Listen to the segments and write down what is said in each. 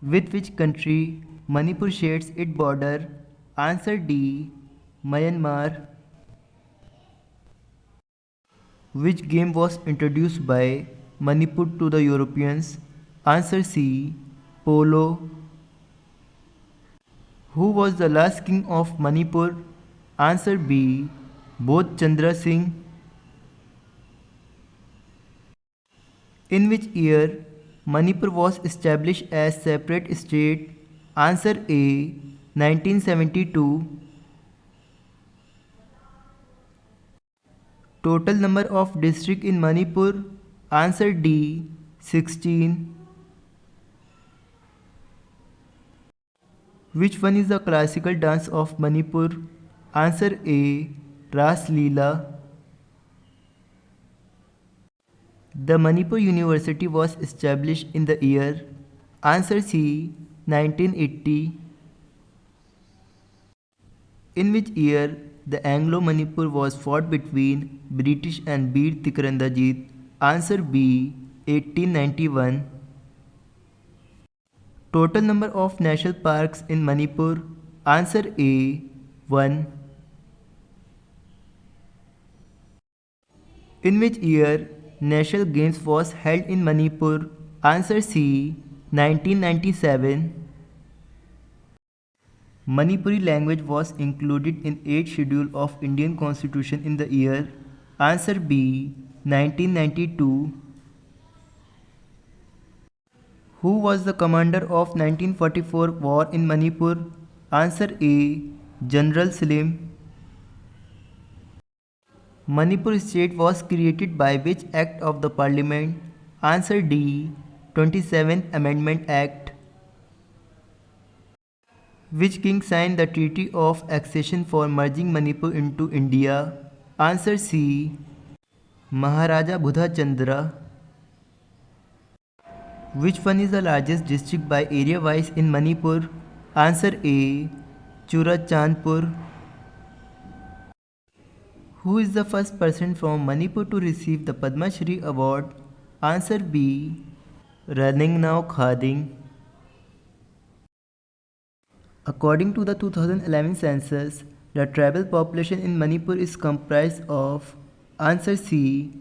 With which country Manipur shares its border? Answer D. Myanmar. Which game was introduced by Manipur to the Europeans? Answer C. Polo. Who was the last king of Manipur? Answer B. Bodh Chandra Singh. In which year Manipur was established as separate state? Answer A. 1972. Total number of districts in Manipur? Answer D. 16. Which one is the classical dance of Manipur? Answer A. Ras Leela. The Manipur University was established in the year. Answer C. 1980. In which year the Anglo-Manipur was fought between British and Bir Tikirandajit? Answer B. 1891. Total number of national parks in Manipur? Answer A. 1. In which year National Games was held in Manipur? Answer C. 1997. Manipuri language was included in 8th schedule of Indian Constitution in the year. Answer B. 1992. Who was the commander of 1944 war in Manipur? Answer A. General Slim. Manipur state was created by which act of the parliament? Answer D. 27th Amendment Act. Which king signed the Treaty of Accession for merging Manipur into India? Answer C. Maharaja Budha Chandra. Which one is the largest district by area wise in Manipur? Answer A. Churachandpur. Who is the first person from Manipur to receive the Padma Shri Award? Answer B. Raningnaw Khading. According to the 2011 census, the tribal population in Manipur is comprised of. Answer C.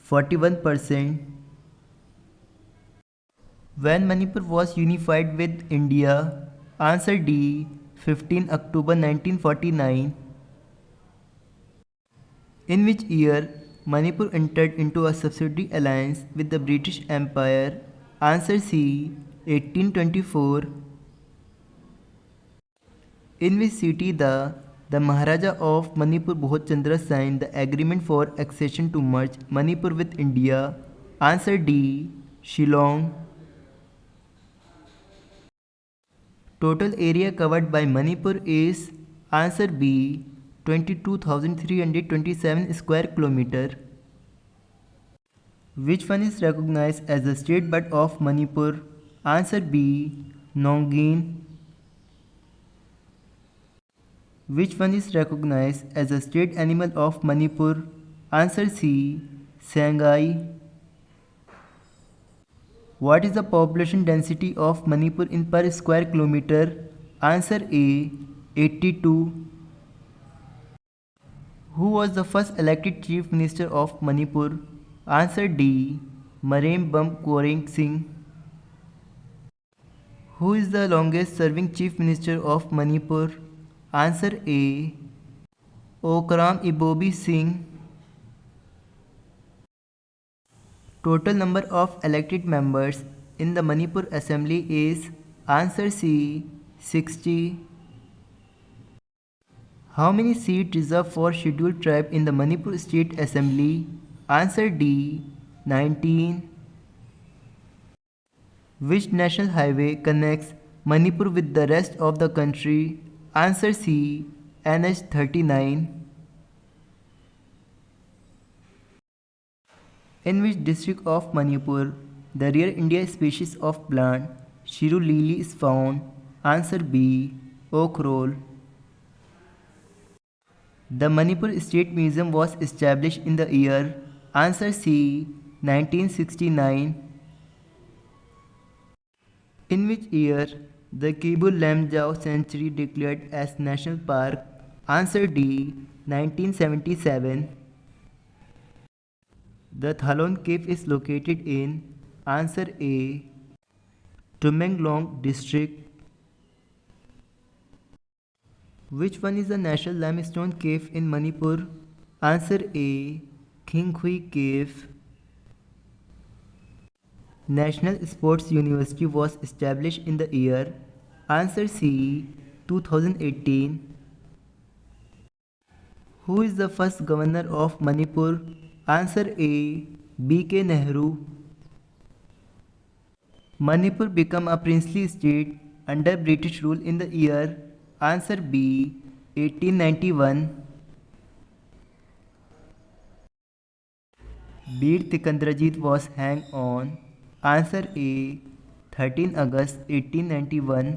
41%. When Manipur was unified with India? Answer D. 15 October 1949. In which year Manipur entered into a subsidiary alliance with the British Empire? Answer C. 1824. In which city the Maharaja of Manipur Bodh Chandra signed the agreement for accession to merge Manipur with India? Answer D. Shillong. Total area covered by Manipur is. Answer B. 22,327 square kilometer. Which one is recognized as the state bird of Manipur? Answer B. Nongin. Which one is recognized as the state animal of Manipur? Answer C. Sangai. What is the population density of Manipur in per square kilometer? Answer A. 82. Who was the first elected Chief Minister of Manipur? Answer D. Marembam Koreng Singh. Who is the longest serving Chief Minister of Manipur? Answer A. Okram Ibobi Singh. Total number of elected members in the Manipur Assembly is. Answer C. 60. How many seats reserved for scheduled tribe in the Manipur State Assembly? Answer D. 19. Which national highway connects Manipur with the rest of the country? Answer C. NH 39. In which district of Manipur the rare India species of plant Shiru lily is found? Answer B. Ukhrul. The Manipur State Museum was established in the year. Answer C. 1969. In which year the Kebul Lamjau Sanctuary declared as National Park? Answer D. 1977. The Thalon Cave is located in Answer A. Tamenglong district. Which one is the national limestone cave in Manipur? Answer A. Khinghui Cave. National Sports University was established in the year. Answer C. 2018. Who is the first governor of Manipur? Answer A. B.K. Nehru. Manipur became a princely state under British rule in the year. Answer B. 1891. Bir Tikandrajit was hanged on. Answer A. 13 August 1891.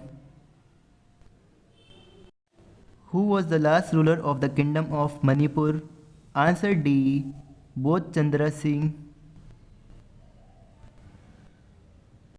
Who was the last ruler of the Kingdom of Manipur? Answer D. Bodh Chandra Singh.